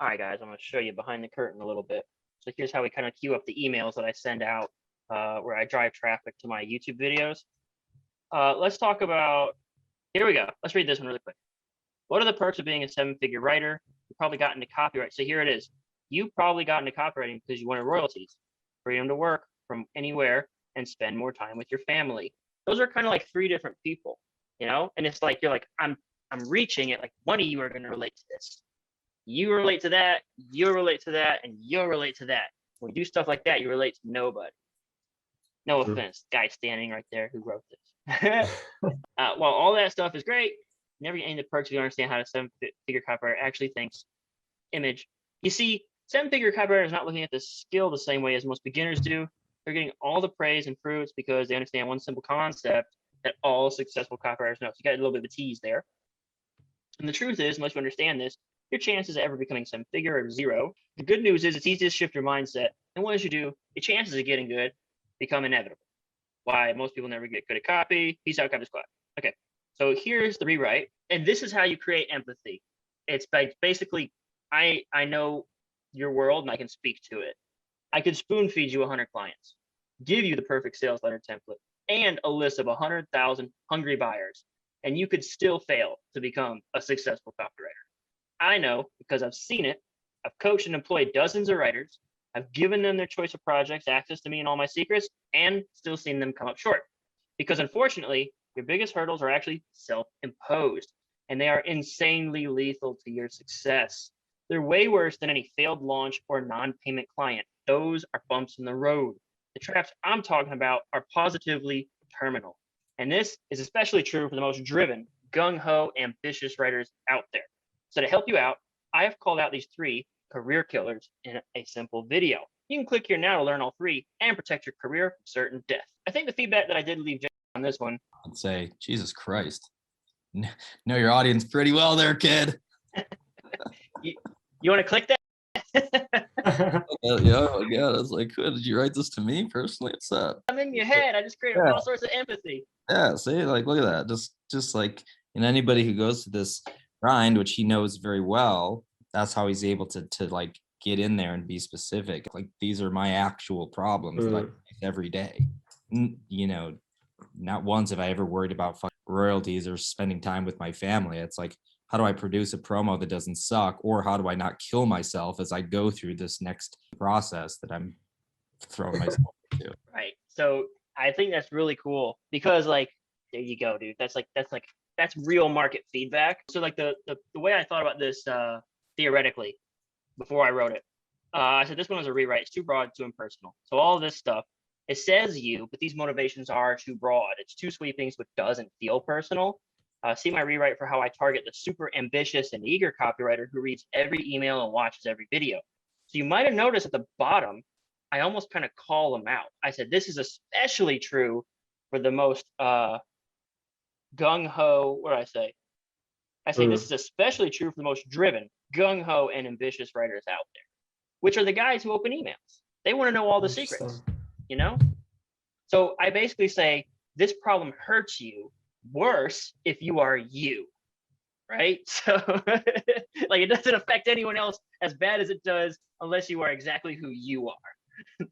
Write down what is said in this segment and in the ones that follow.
All right, guys, I'm going to show you behind the curtain a little bit. So here's how we kind of queue up the emails that I send out where I drive traffic to my YouTube videos. Let's talk about, here we go. Let's read this one really quick. What are the perks of being a 7-figure writer? You probably got into copyright. So here it is. You probably got into copywriting because you wanted royalties, freedom to work from anywhere, and spend more time with your family. Those are kind of like 3 different people, and it's like, you're like, I'm reaching it. Like, one of you are going to relate to this. You relate to that, you'll relate to that, and you'll relate to that. When you do stuff like that, you relate to nobody. No offense, guy standing right there who wrote this. While all that stuff is great, never get any of the perks if you understand how a 7-figure copywriter actually thinks. Image. You see, 7-figure copywriter is not looking at the skill the same way as most beginners do. They're getting all the praise and fruits because they understand one simple concept that all successful copywriters know. So you got a little bit of a tease there. And the truth is, unless you understand this, your chances of ever becoming 7-figure are 0. The good news is it's easy to shift your mindset. And once you do, your chances of getting good become inevitable. Why most people never get good at copy. Peace out, copy squad. Okay, so here's the rewrite. And this is how you create empathy. It's basically, I know your world and I can speak to it. I could spoon feed you 100 clients, give you the perfect sales letter template, and a list of 100,000 hungry buyers, and you could still fail to become a successful copywriter. I know because I've seen it. I've coached and employed dozens of writers. I've given them their choice of projects, access to me and all my secrets, and still seen them come up short. Because unfortunately, your biggest hurdles are actually self-imposed, and they are insanely lethal to your success. They're way worse than any failed launch or non-payment client. Those are bumps in the road. The traps I'm talking about are positively terminal. And this is especially true for the most driven, gung-ho, ambitious writers out there. So to help you out, I have called out these 3 career killers in a simple video. You can click here now to learn all 3 and protect your career from certain death. I think the feedback that I did leave on this one. I'd say, Jesus Christ. Know your audience pretty well there, kid. You want to click that? Yeah, I was like, did you write this to me personally? What's up? I'm in your head. I just created all sorts of empathy. Yeah, see, like, look at that. Just like, and anybody who goes to this grind, which he knows very well, that's how he's able to like get in there and be specific. Like, these are my actual problems that I face every day. Not once have I ever worried about royalties or spending time with my family. It's like, how do I produce a promo that doesn't suck? Or how do I not kill myself as I go through this next process that I'm throwing myself into? Right. So I think that's really cool because, like, there you go, dude. That's real market feedback. So like the way I thought about this theoretically before I wrote it, I said this one was a rewrite. It's too broad, too impersonal. So all this stuff, it says you, but these motivations are too broad. It's too sweeping, so it doesn't feel personal. See my rewrite for how I target the super ambitious and eager copywriter who reads every email and watches every video. So you might have noticed at the bottom, I almost kind of call them out. I said, this is especially true for the most gung-ho, what do I say? I say this is especially true for the most driven, gung-ho, and ambitious writers out there, which are the guys who open emails. They want to know all the secrets, So I basically say, this problem hurts you worse if you are you, right? So like, it doesn't affect anyone else as bad as it does unless you are exactly who you are.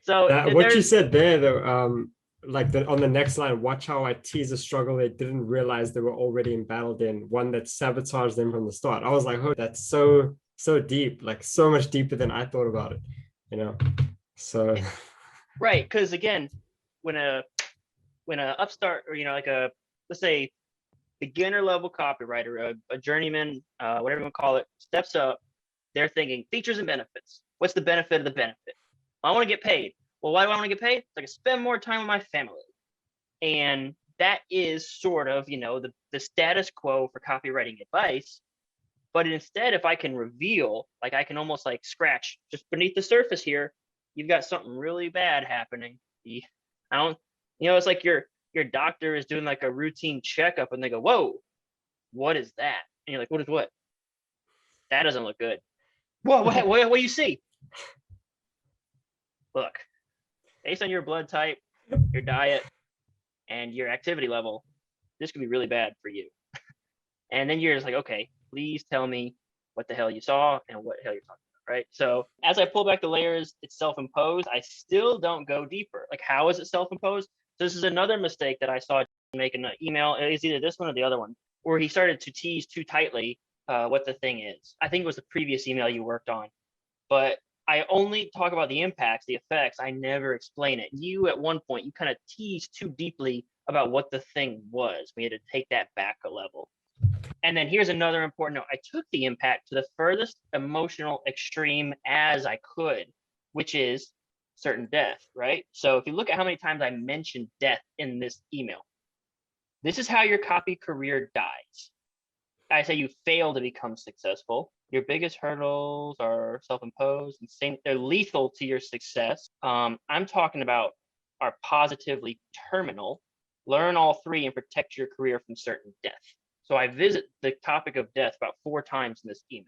So what you said there, though, like on the next line, watch how I tease a struggle they didn't realize they were already embattled in, one that sabotaged them from the start. I was like, oh, that's so deep, like so much deeper than I thought about it, so. Right, because again, when a upstart, or like a, let's say, beginner level copywriter, a journeyman, whatever you want to call it, steps up, they're thinking features and benefits. What's the benefit of the benefit? I want to get paid. Well, why do I want to get paid? So I can spend more time with my family. And that is sort of, the status quo for copywriting advice. But instead, if I can reveal, like, I can almost like scratch just beneath the surface here, you've got something really bad happening. It's like your doctor is doing like a routine checkup and they go, whoa, what is that? And you're like, what is what? That doesn't look good. Whoa, what do you see? Look, based on your blood type, your diet, and your activity level, this could be really bad for you. And then you're just like, okay, please tell me what the hell you saw and what the hell you're talking about, right? So as I pull back the layers, it's self-imposed. I still don't go deeper. Like, how is it self-imposed? So this is another mistake that I saw make an email. It's either this one or the other one, where he started to tease too tightly what the thing is. I think it was the previous email you worked on, but I only talk about the impacts, the effects. I never explain it. You, at one point, you kind of teased too deeply about what the thing was. We had to take that back a level. And then here's another important note. I took the impact to the furthest emotional extreme as I could, which is certain death, right? So if you look at how many times I mentioned death in this email, this is how your copy career dies. I say you fail to become successful. Your biggest hurdles are self-imposed and they're lethal to your success. I'm talking about are positively terminal. Learn all three and protect your career from certain death. So I visit the topic of death about 4 times in this email,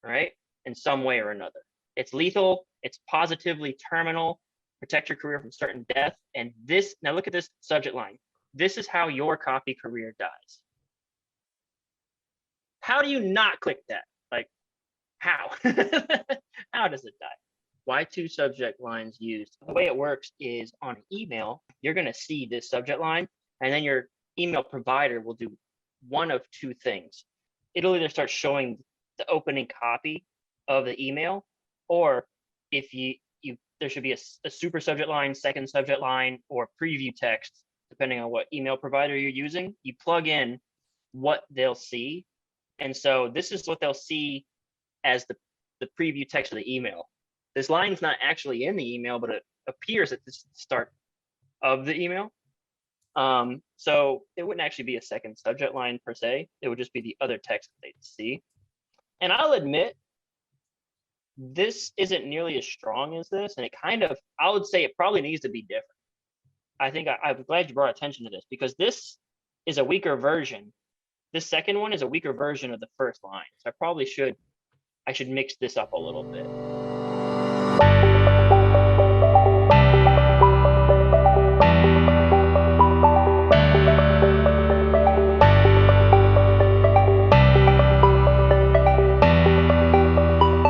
right? In some way or another. It's lethal, it's positively terminal, protect your career from certain death. And this, now look at this subject line. This is how your copy career dies. How do you not click that? Like, how? How does it die? Why 2 subject lines used? The way it works is on an email, you're going to see this subject line, and then your email provider will do one of 2 things. It'll either start showing the opening copy of the email, or if there should be a super subject line, second subject line, or preview text, depending on what email provider you're using. You plug in what they'll see. And so this is what they'll see as the preview text of the email. This line is not actually in the email, but it appears at the start of the email. So it wouldn't actually be a second subject line per se. It would just be the other text that they'd see. And I'll admit, this isn't nearly as strong as this. And it kind of, I would say it probably needs to be different. I think I'm glad you brought attention to this, because this is a weaker version. This second one is a weaker version of the first line. So I should mix this up a little bit.